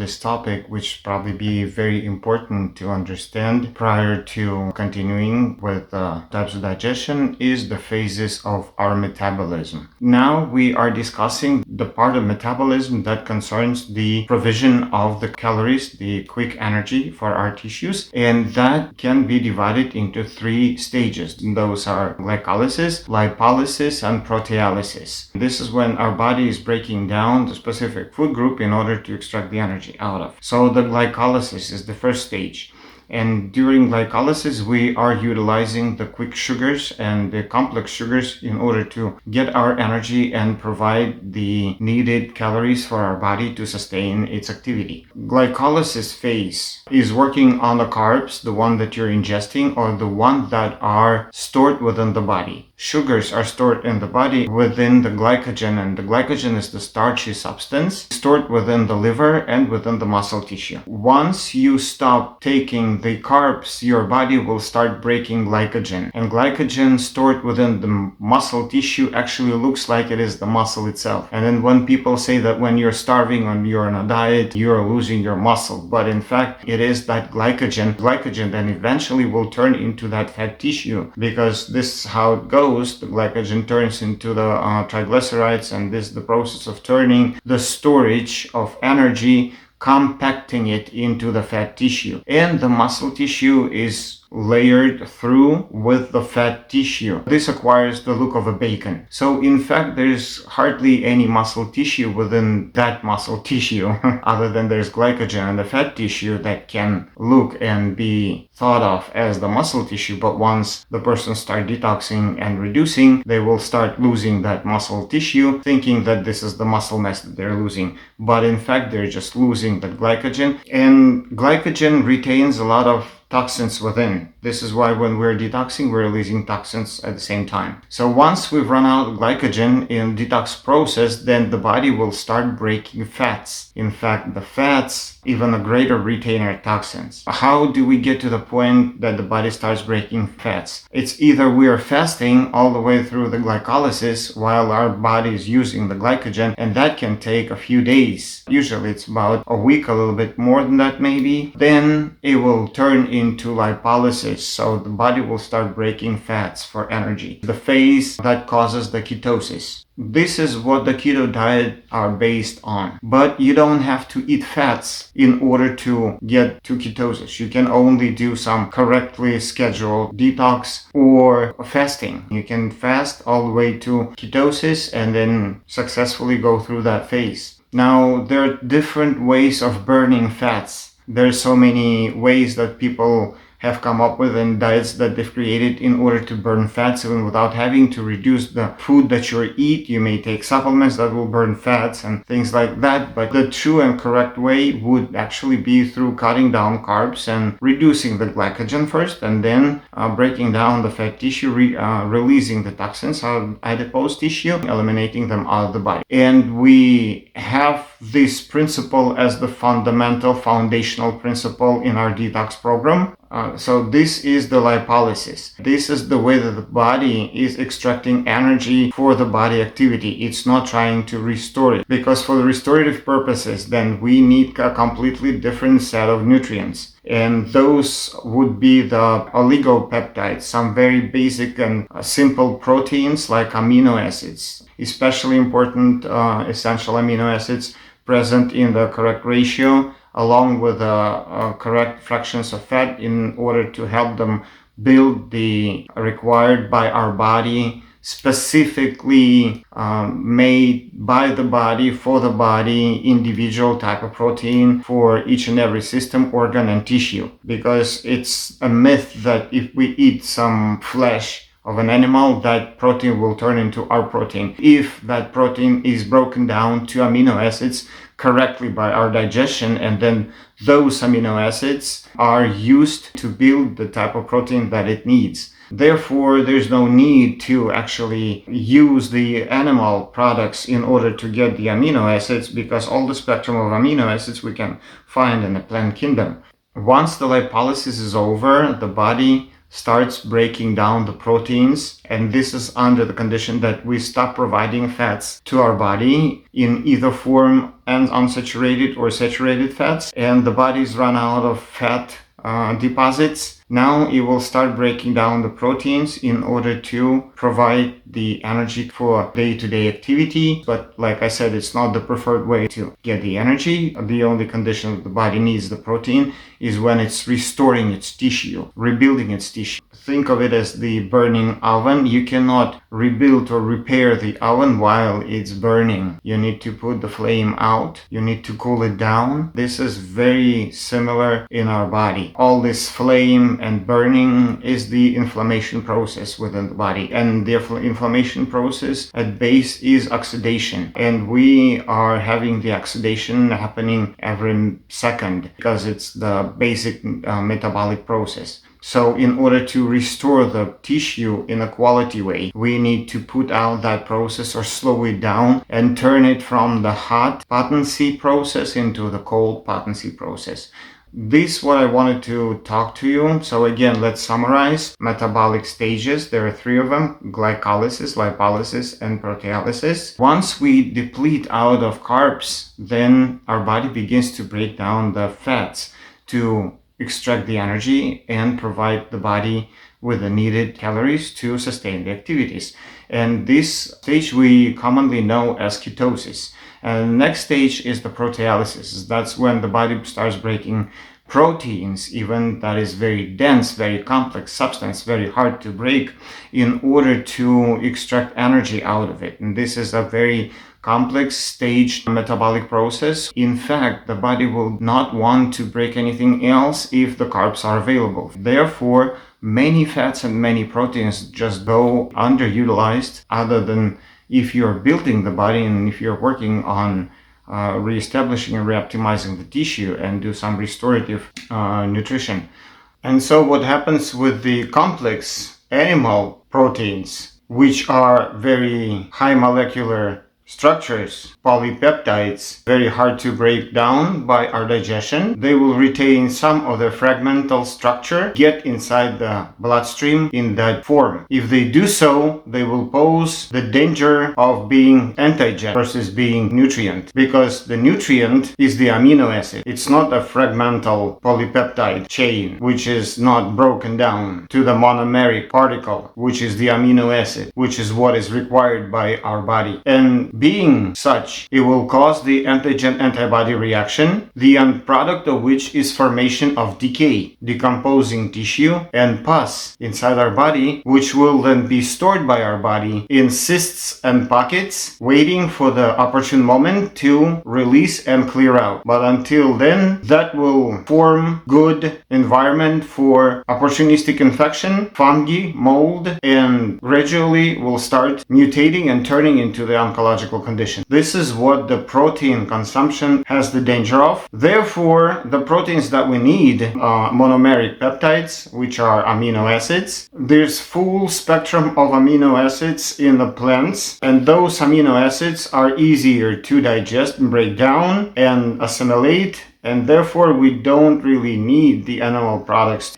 this topic, which probably be very important to understand prior to continuing with types of digestion, is the phases of our metabolism. Now we are discussing the part of metabolism that concerns the provision of the calories, the quick energy for our tissues, and that can be divided into 3 stages. Those are glycolysis, lipolysis, and proteolysis. This is when our body is breaking down the specific food group in order to extract the energy out of. So the glycolysis is the first stage. And during glycolysis, we are utilizing the quick sugars and the complex sugars in order to get our energy and provide the needed calories for our body to sustain its activity. Glycolysis phase is working on the carbs, the one that you're ingesting, or the one that are stored within the body. Sugars are stored in the body within the glycogen, and the glycogen is the starchy substance stored within the liver and within the muscle tissue. Once you stop taking the carbs, your body will start breaking glycogen, and glycogen stored within the muscle tissue actually looks like it is the muscle itself. And then when people say that when you're starving or you're on a diet, you're losing your muscle, but in fact it is that glycogen then eventually will turn into that fat tissue, because this is how it goes. The glycogen turns into the triglycerides, and this is the process of turning the storage of energy, compacting it into the fat tissue. And the muscle tissue is layered through with the fat tissue. This acquires the look of a bacon. So in fact, there's hardly any muscle tissue within that muscle tissue other than there's glycogen and the fat tissue that can look and be thought of as the muscle tissue. But once the person starts detoxing and reducing, they will start losing that muscle tissue, thinking that this is the muscle mass that they're losing. But in fact, they're just losing that glycogen, and glycogen retains a lot of toxins within. This is why when we're detoxing, we're releasing toxins at the same time. So once we've run out of glycogen in detox process, then the body will start breaking fats. In fact, the fats, even a greater retainer toxins. How do we get to the point that the body starts breaking fats? It's either we are fasting all the way through the glycolysis while our body is using the glycogen, and that can take a few days. Usually it's about a week, a little bit more than that maybe. Then it will turn into lipolysis, so the body will start breaking fats for energy. The phase that causes the ketosis. This is what the keto diet are based on. But you don't have to eat fats in order to get to ketosis. You can only do some correctly scheduled detox or fasting. You can fast all the way to ketosis and then successfully go through that phase. Now, there are different ways of burning fats. There's so many ways that people have come up with and diets that they've created in order to burn fats even without having to reduce the food that you eat. You may take supplements that will burn fats and things like that, but the true and correct way would actually be through cutting down carbs and reducing the glycogen first, and then breaking down the fat tissue, releasing the toxins out of adipose tissue, eliminating them out of the body. And we have this principle as the fundamental foundational principle in our detox program. So this is the lipolysis. This is the way that the body is extracting energy for the body activity. It's not trying to restore it, because for the restorative purposes, then we need a completely different set of nutrients. And those would be the oligopeptides, some very basic and simple proteins like amino acids, especially important essential amino acids present in the correct ratio, along with correct fractions of fat in order to help them build the required by our body, specifically made by the body for the body, individual type of protein for each and every system, organ, and tissue. Because it's a myth that if we eat some flesh of an animal, that protein will turn into our protein. If that protein is broken down to amino acids correctly by our digestion, and then those amino acids are used to build the type of protein that it needs. Therefore, there's no need to actually use the animal products in order to get the amino acids, because all the spectrum of amino acids we can find in the plant kingdom. Once the lipolysis is over, the body starts breaking down the proteins, and this is under the condition that we stop providing fats to our body in either form and unsaturated or saturated fats, and the body's run out of fat deposits. Now it will start breaking down the proteins in order to provide the energy for day-to-day activity. But like I said, it's not the preferred way to get the energy. The only condition that the body needs the protein is when it's restoring its tissue, rebuilding its tissue. Think of it as the burning oven. You cannot rebuild or repair the oven while it's burning. You need to put the flame out. You need to cool it down. This is very similar in our body. All this flame and burning is the inflammation process within the body, and the inflammation process at base is oxidation, and we are having the oxidation happening every second because it's the basic metabolic process. So in order to restore the tissue in a quality way, we need to put out that process or slow it down and turn it from the hot potency process into the cold potency process. This is what I wanted to talk to you. So again, let's summarize metabolic stages. There are 3 of them: glycolysis, lipolysis, and proteolysis. Once we deplete out of carbs, then our body begins to break down the fats to extract the energy and provide the body with the needed calories to sustain the activities. And this stage we commonly know as ketosis. And the next stage is the proteolysis. That's when the body starts breaking proteins, even that is very dense, very complex substance, very hard to break, in order to extract energy out of it. And this is a very complex stage metabolic process. In fact, the body will not want to break anything else if the carbs are available. Therefore, many fats and many proteins just go underutilized, other than if you're building the body and if you're working on reestablishing and reoptimizing the tissue and do some restorative nutrition. And so what happens with the complex animal proteins, which are very high molecular structures, polypeptides, very hard to break down by our digestion. They will retain some of their fragmental structure, get inside the bloodstream in that form. If they do so, they will pose the danger of being antigen versus being nutrient, because the nutrient is the amino acid. It's not a fragmental polypeptide chain, which is not broken down to the monomeric particle, which is the amino acid, which is what is required by our body. And being such, it will cause the antigen-antibody reaction, the end product of which is formation of decay, decomposing tissue, and pus inside our body, which will then be stored by our body in cysts and pockets, waiting for the opportune moment to release and clear out. But until then, that will form good environment for opportunistic infection, fungi, mold, and gradually will start mutating and turning into the oncological condition. This is what the protein consumption has the danger of. Therefore, the proteins that we need, monomeric peptides, which are amino acids. There's full spectrum of amino acids in the plants, and those amino acids are easier to digest and break down and assimilate, and therefore we don't really need the animal products